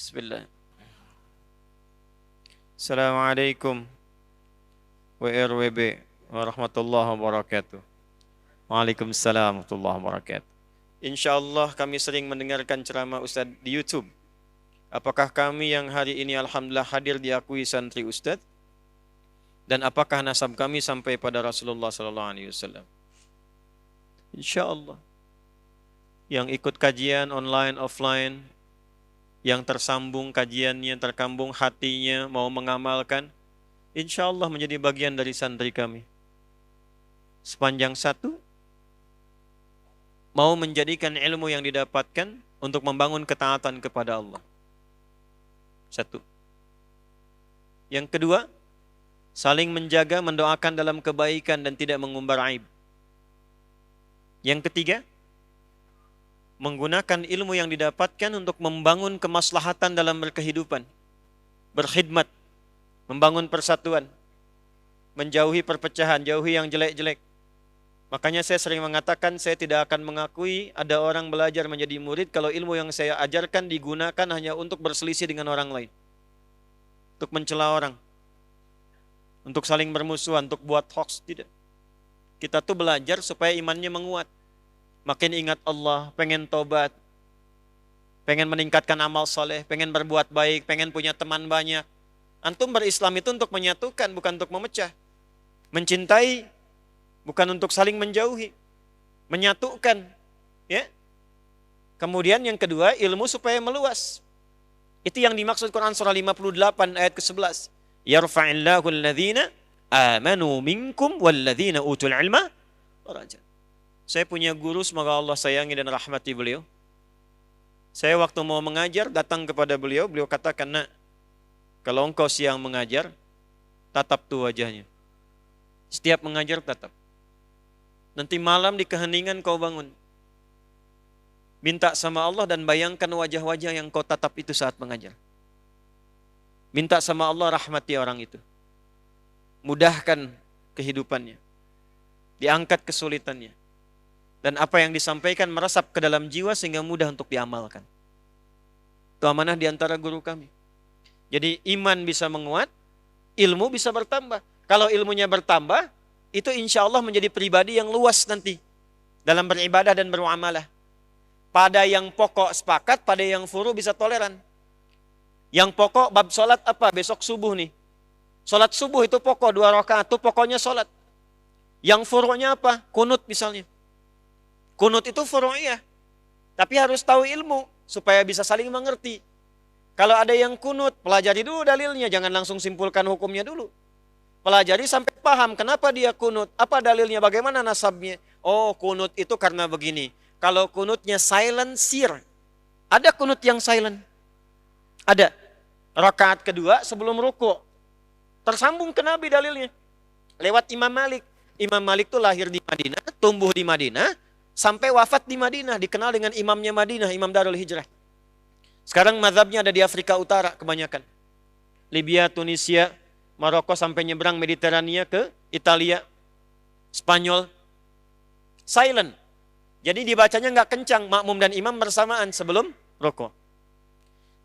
Bismillah. Assalamualaikum WRWB warahmatullahi wabarakatuh. Waalaikumsalam warahmatullahi wabarakatuh. Insyaallah kami sering mendengarkan ceramah Ustadz di YouTube. Apakah kami yang hari ini alhamdulillah hadir diakui santri Ustadz? Dan apakah nasab kami sampai pada Rasulullah sallallahu alaihi wasallam? Insyaallah. Yang ikut kajian online offline, yang tersambung kajiannya, terkambung hatinya, mau mengamalkan, insya Allah menjadi bagian dari santri kami. Sepanjang satu, mau menjadikan ilmu yang didapatkan untuk membangun ketaatan kepada Allah. Satu. Yang kedua, saling menjaga, mendoakan dalam kebaikan dan tidak mengumbar aib. Yang ketiga, menggunakan ilmu yang didapatkan untuk membangun kemaslahatan dalam berkehidupan, berkhidmat, membangun persatuan, menjauhi perpecahan, jauhi yang jelek-jelek. Makanya saya sering mengatakan saya tidak akan mengakui ada orang belajar menjadi murid kalau ilmu yang saya ajarkan digunakan hanya untuk berselisih dengan orang lain, untuk mencela orang, untuk saling bermusuhan, untuk buat hoax. Tidak. Kita tuh belajar supaya imannya menguat, makin ingat Allah, pengen tobat, pengen meningkatkan amal soleh, pengen berbuat baik, pengen punya teman banyak. Antum berislam itu untuk menyatukan, bukan untuk memecah. Mencintai, bukan untuk saling menjauhi. Menyatukan. Ya. Kemudian yang kedua, ilmu supaya meluas. Itu yang dimaksud Quran surah 58 ayat ke-11. Yarfa'illahu alladhina amanu minkum walladhina utul ilma darajat. Saya punya guru, semoga Allah sayangi dan rahmati beliau. Saya waktu mau mengajar, datang kepada beliau, beliau katakan, nak, kalau engkau siang mengajar, tatap tuh wajahnya. Setiap mengajar, tatap. Nanti malam di keheningan kau bangun. Minta sama Allah dan bayangkan wajah-wajah yang kau tatap itu saat mengajar. Minta sama Allah rahmati orang itu. Mudahkan kehidupannya. Diangkat kesulitannya. Dan apa yang disampaikan meresap ke dalam jiwa sehingga mudah untuk diamalkan. Itu amanah diantara guru kami. Jadi iman bisa menguat, ilmu bisa bertambah. Kalau ilmunya bertambah, itu insya Allah menjadi pribadi yang luas nanti dalam beribadah dan bermuamalah. Pada yang pokok sepakat, pada yang furu bisa toleran. Yang pokok bab sholat apa? Besok subuh nih. Sholat subuh itu pokok 2 rakaat, itu pokoknya sholat. Yang furu'nya apa? Kunut misalnya. Kunut itu furu'iyah, tapi harus tahu ilmu supaya bisa saling mengerti. Kalau ada yang kunut, pelajari dulu dalilnya, jangan langsung simpulkan hukumnya dulu. Pelajari sampai paham kenapa dia kunut, apa dalilnya, bagaimana nasabnya. Oh, kunut itu karena begini. Kalau kunutnya silent sir, ada kunut yang silent. Ada. Rakaat kedua sebelum ruku. Tersambung ke Nabi dalilnya. Lewat Imam Malik. Imam Malik itu lahir di Madinah, tumbuh di Madinah, sampai wafat di Madinah, dikenal dengan imamnya Madinah, Imam Darul Hijrah. Sekarang mazhabnya ada di Afrika Utara kebanyakan. Libya, Tunisia, Maroko sampai nyebrang Mediterania ke Italia, Spanyol. Silent. Jadi dibacanya nggak kencang, makmum dan imam bersamaan sebelum rukuk.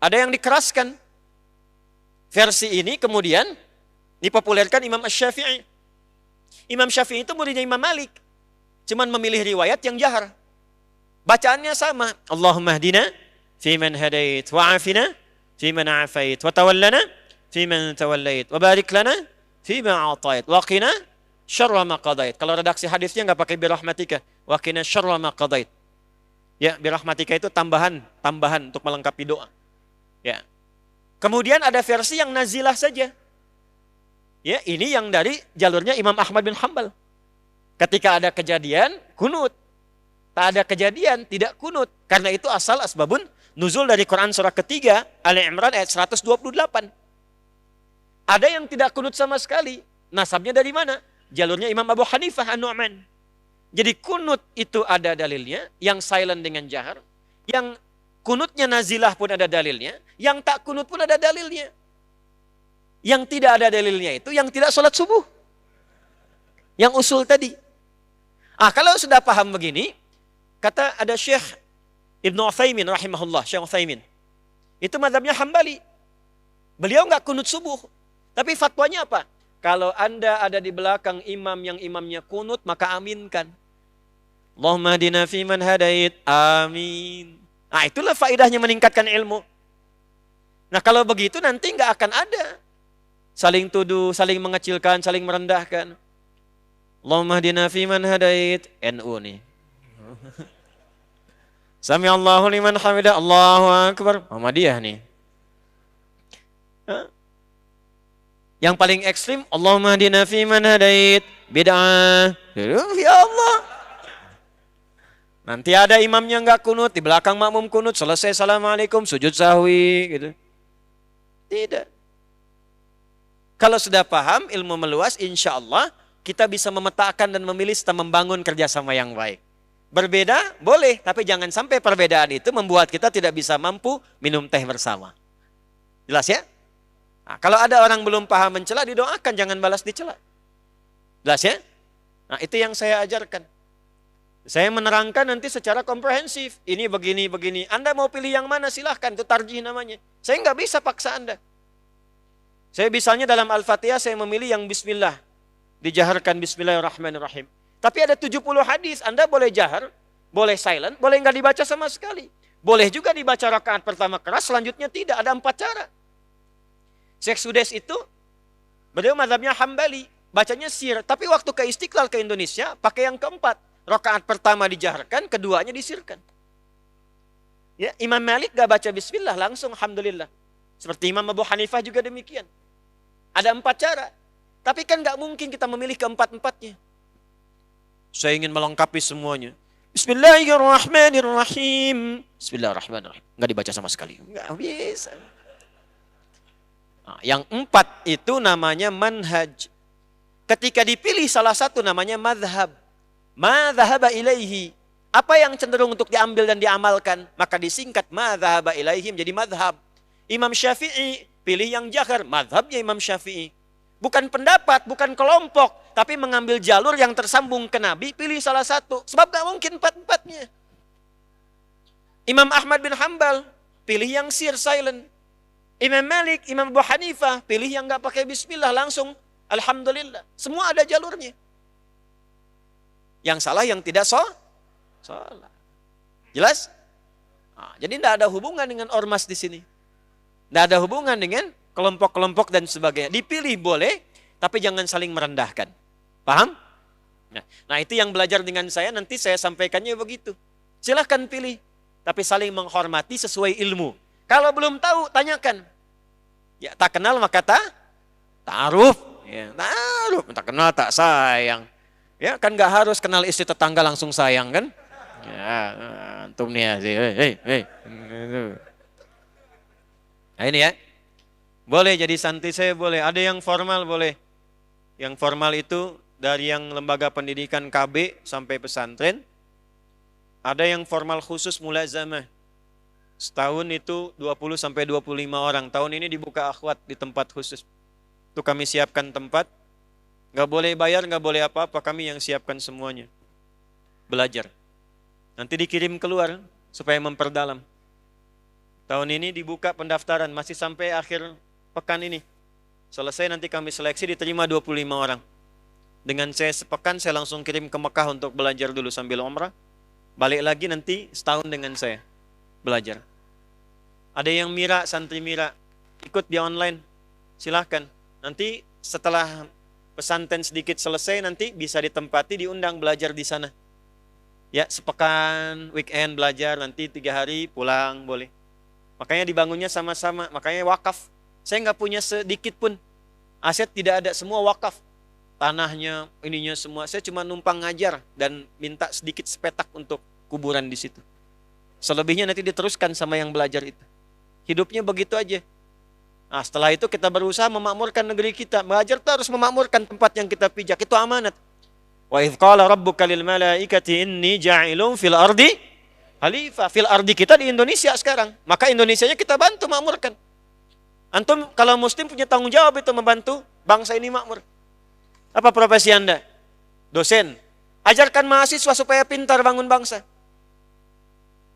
Ada yang dikeraskan. Versi ini kemudian dipopulerkan Imam Asy-Syafi'i. Imam Syafi'i itu muridnya Imam Malik. Cuman memilih riwayat yang jahar. Bacaannya sama. Allahumma hdina fiman hadait wa afina fiman afait wa tawallana fiman tawallait wa barik lana fima atait wa qina syarra ma qadait. Kalau redaksi hadisnya enggak pakai birahmatika, wa qina syarra ma qadait. Ya, birahmatika itu tambahan untuk melengkapi doa. Ya. Kemudian ada versi yang nazilah saja. Ya, ini yang dari jalurnya Imam Ahmad bin Hanbal. Ketika ada kejadian, kunut. Tak ada kejadian, tidak kunut. Karena itu asal asbabun nuzul dari Quran surah ketiga, Ali Imran ayat 128. Ada yang tidak kunut sama sekali. Nasabnya dari mana? Jalurnya Imam Abu Hanifah An-Nu'man. Jadi kunut itu ada dalilnya, yang silent dengan jahar. Yang kunutnya nazilah pun ada dalilnya. Yang tak kunut pun ada dalilnya. Yang tidak ada dalilnya itu yang tidak sholat subuh. Yang usul tadi. Kalau sudah paham begini, kata ada Syekh Ibnu Utsaimin rahimahullah, Syekh Utsaimin. Itu mazhabnya Hambali. Beliau nggak kunut subuh. Tapi fatwanya apa? Kalau Anda ada di belakang imam yang imamnya kunut, maka aminkan. Allahumma hadina fiman hadait. Amin. Nah, itulah faedahnya meningkatkan ilmu. Nah, kalau begitu nanti nggak akan ada saling tuduh, saling mengecilkan, saling merendahkan. Allahumma hadina fiman hadait. NU nih. Sami Allahu liman hamidah. Allahu akbar. Muhammadiyah nih. Yang paling ekstrim, Allahumma hadina fiman hadait. Bid'ah. Ya Allah. Nanti ada imamnya nggak kunut, di belakang makmum kunut, selesai assalamualaikum, sujud sahwi, gitu. Tidak. Kalau sudah paham, ilmu meluas, insya Allah kita bisa memetakan dan memilih serta membangun kerjasama yang baik. Berbeda, boleh, tapi jangan sampai perbedaan itu membuat kita tidak bisa mampu minum teh bersama. Jelas ya? Nah, kalau ada orang belum paham mencela, didoakan, jangan balas dicela. Jelas ya? Nah, itu yang saya ajarkan. Saya menerangkan nanti secara komprehensif. Ini begini, begini. Anda mau pilih yang mana silahkan, itu tarjih namanya. Saya nggak bisa paksa Anda. Saya misalnya dalam Al-Fatihah saya memilih yang bismillah. Dijaharkan bismillahirrahmanirrahim. Tapi ada 70 hadis, Anda boleh jahar, boleh silent, boleh nggak dibaca sama sekali. Boleh juga dibaca rakaat pertama keras, selanjutnya tidak. Ada 4 cara. Syekh Sudes itu, beliau mazhabnya Hambali, bacanya sir. Tapi waktu ke Istiqlal ke Indonesia, pakai yang keempat. Rakaat pertama dijaharkan, keduanya disirkan. Ya, Imam Malik gak baca bismillah, langsung alhamdulillah. Seperti Imam Abu Hanifah juga demikian. Ada 4 cara. Tapi kan gak mungkin kita memilih keempat-empatnya. Saya ingin melengkapi semuanya. Bismillahirrahmanirrahim. Bismillahirrahmanirrahim. Gak dibaca sama sekali. Gak bisa. Nah, yang 4 itu namanya manhaj. Ketika dipilih salah satu namanya madhab. Ma dhahaba ilaihi. Apa yang cenderung untuk diambil dan diamalkan, maka disingkat ma dhahaba ilaihi menjadi madhab. Imam Syafi'i pilih yang jahar, madhabnya Imam Syafi'i. Bukan pendapat, bukan kelompok, tapi mengambil jalur yang tersambung ke Nabi, pilih salah satu. Sebab gak mungkin 4-4-nya. Imam Ahmad bin Hanbal pilih yang sir, silent. Imam Malik, Imam Abu Hanifah pilih yang gak pakai bismillah, langsung alhamdulillah. Semua ada jalurnya. Yang salah yang tidak salah. Jelas? Nah, jadi tidak ada hubungan dengan ormas di sini. Tidak ada hubungan dengan kelompok-kelompok dan sebagainya. Dipilih boleh, tapi jangan saling merendahkan. Paham? Nah, itu yang belajar dengan saya, nanti saya sampaikannya begitu. Silahkan pilih, tapi saling menghormati sesuai ilmu. Kalau belum tahu, tanyakan. Ya, tak kenal maka ta'aruf. Ya, ta'aruf, tak kenal tak sayang. Ya kan nggak harus kenal istri tetangga langsung sayang kan? Ya, antum nih ya, hei. Nah ini ya, boleh jadi santri saya boleh. Ada yang formal boleh. Yang formal itu dari yang lembaga pendidikan KB sampai pesantren. Ada yang formal khusus mulazamah. Setahun itu 20 sampai 25 orang. Tahun ini dibuka akhwat di tempat khusus. Itu kami siapkan tempat. Nggak boleh bayar, nggak boleh apa-apa, kami yang siapkan semuanya. Belajar. Nanti dikirim keluar supaya memperdalam. Tahun ini dibuka pendaftaran, masih sampai akhir pekan ini. Selesai nanti kami seleksi, diterima 25 orang. Dengan saya sepekan, saya langsung kirim ke Mekah untuk belajar dulu sambil umrah. Balik lagi nanti setahun dengan saya belajar. Ada yang mira, santri mira, ikut di online, silahkan. Nanti setelah pesantren sedikit selesai nanti bisa ditempati, diundang belajar di sana. Ya, sepekan, weekend belajar, nanti 3 hari pulang boleh. Makanya dibangunnya sama-sama, makanya wakaf. Saya nggak punya sedikit pun aset, tidak ada, semua wakaf. Tanahnya, ininya semua. Saya cuma numpang ngajar dan minta sedikit sepetak untuk kuburan di situ. Selebihnya nanti diteruskan sama yang belajar itu. Hidupnya begitu aja. Nah, setelah itu kita berusaha memakmurkan negeri kita. Belajar itu harus memakmurkan tempat yang kita pijak. Itu amanat. Wa idh qala rabbuka lil malaikati inni ja'ilun fil ardi khalifah. Fil ardi kita di Indonesia sekarang. Maka Indonesianya kita bantu makmurkan. Antum kalau muslim punya tanggung jawab itu membantu bangsa ini makmur. Apa profesi Anda? Dosen. Ajarkan mahasiswa supaya pintar bangun bangsa.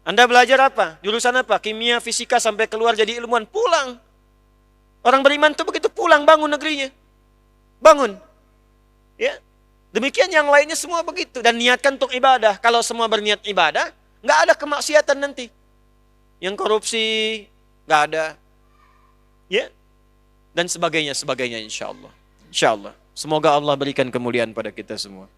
Anda belajar apa? Jurusan apa? Kimia, fisika, sampai keluar jadi ilmuwan. Pulang. Orang beriman itu begitu pulang, bangun negerinya. Bangun. Ya. Demikian yang lainnya semua begitu. Dan niatkan untuk ibadah. Kalau semua berniat ibadah, nggak ada kemaksiatan nanti. Yang korupsi, nggak ada. Ya. Dan sebagainya insya Allah. Insya Allah. Semoga Allah berikan kemuliaan pada kita semua.